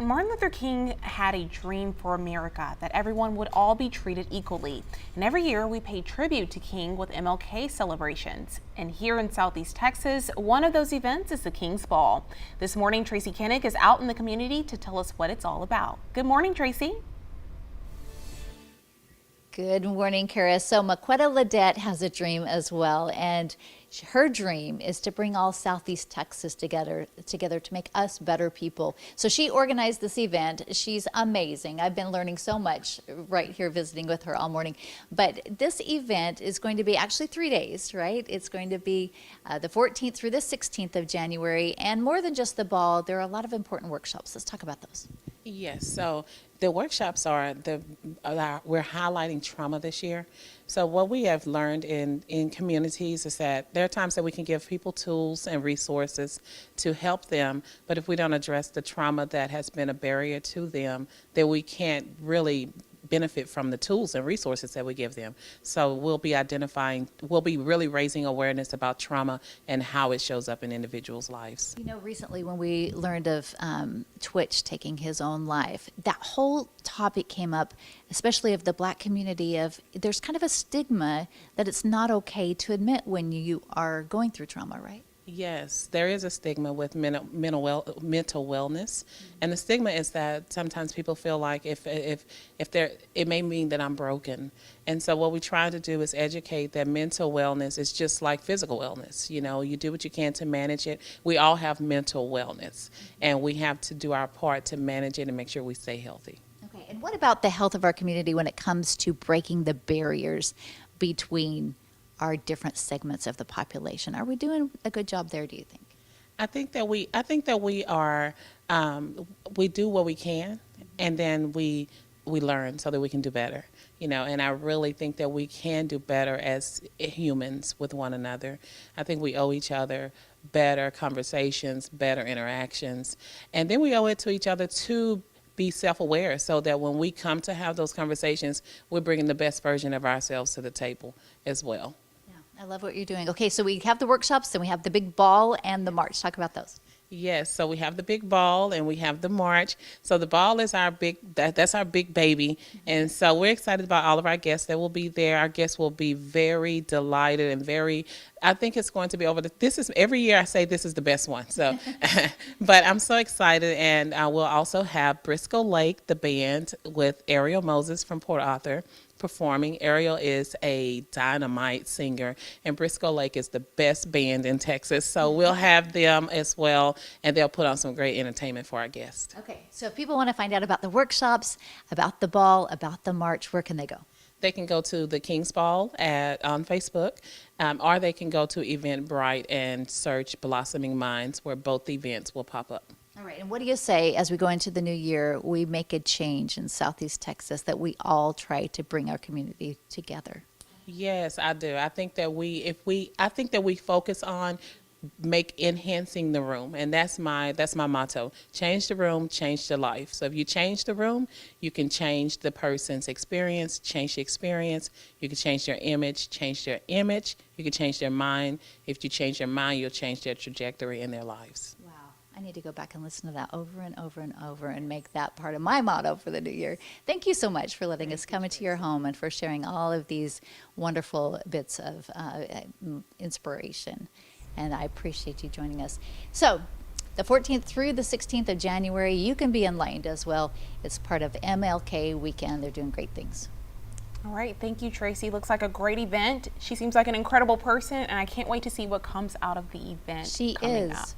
Martin Luther King had a dream for America, that everyone would all be treated equally. And every year we pay tribute to King with MLK celebrations. And here in Southeast Texas, one of those events is the King's Ball. This morning, Tracy Kennick is out in the community to tell us what it's all about. Good morning, Tracy. Good morning, Kara. So Maquetta Ledette has a dream as well, and her dream is to bring all Southeast Texas together to make us better people. So she organized this event. She's amazing. I've been learning so much right here visiting with her all morning. But this event is going to be actually 3 days, right? It's going to be the 14th through the 16th of January, and more than just the ball, there are a lot of important workshops. Let's talk about those. Yes, so the workshops are we're highlighting trauma this year. So what we have learned in communities is that there are times that we can give people tools and resources to help them, but if we don't address the trauma that has been a barrier to them, then we can't really benefit from the tools and resources that we give them. So we'll be really raising awareness about trauma and how it shows up in individuals' lives. You know, recently when we learned of Twitch taking his own life, that whole topic came up, especially of the Black community, of there's kind of a stigma that it's not okay to admit when you are going through trauma, right? Yes, there is a stigma with mental wellness, and the stigma is that sometimes people feel like it may mean that I'm broken, and so what we try to do is educate that mental wellness is just like physical wellness. You know, you do what you can to manage it. We all have mental wellness, and we have to do our part to manage it and make sure we stay healthy. Okay, and what about the health of our community when it comes to breaking the barriers between our different segments of the population? Are we doing a good job there, do you think? I think that we are, we do what we can, and then we learn so that we can do better, you know, and I really think that we can do better as humans with one another. I think we owe each other better conversations, better interactions, and then we owe it to each other to be self-aware so that when we come to have those conversations, we're bringing the best version of ourselves to the table as well. I love what you're doing. Okay, so we have the workshops and we have the big ball and the march. Talk about those. Yes, so we have the big ball and we have the march. So the ball is that's our big baby. And so we're excited about all of our guests that will be there. Our guests will be very delighted and I think it's going to be every year I say this is the best one. So, but I'm so excited. And we'll also have Briscoe Lake, the band with Ariel Moses from Port Arthur, performing. Ariel is a dynamite singer, and Briscoe Lake is the best band in Texas. So we'll have them as well, and they'll put on some great entertainment for our guests. Okay, so if people want to find out about the workshops, about the ball, about the march, where can they go? They can go to the King's Ball on Facebook, or they can go to Eventbrite and search Blossoming Minds, where both events will pop up. All right, and what do you say as we go into the new year, we make a change in Southeast Texas, that we all try to bring our community together? Yes, I do. I think that we focus on enhancing the room, and that's my motto. Change the room, change the life. So if you change the room, you can change the person's experience, change the experience. You can change their image, change their image. You can change their mind. If you change their mind, you'll change their trajectory in their lives. I need to go back and listen to that over and over and over and make that part of my motto for the new year. Thank you so much for letting us come into your home and for sharing all of these wonderful bits of inspiration. And I appreciate you joining us. So the 14th through the 16th of January, you can be enlightened as well. It's part of MLK weekend. They're doing great things. All right, thank you, Tracy. Looks like a great event. She seems like an incredible person, and I can't wait to see what comes out of the event. She is.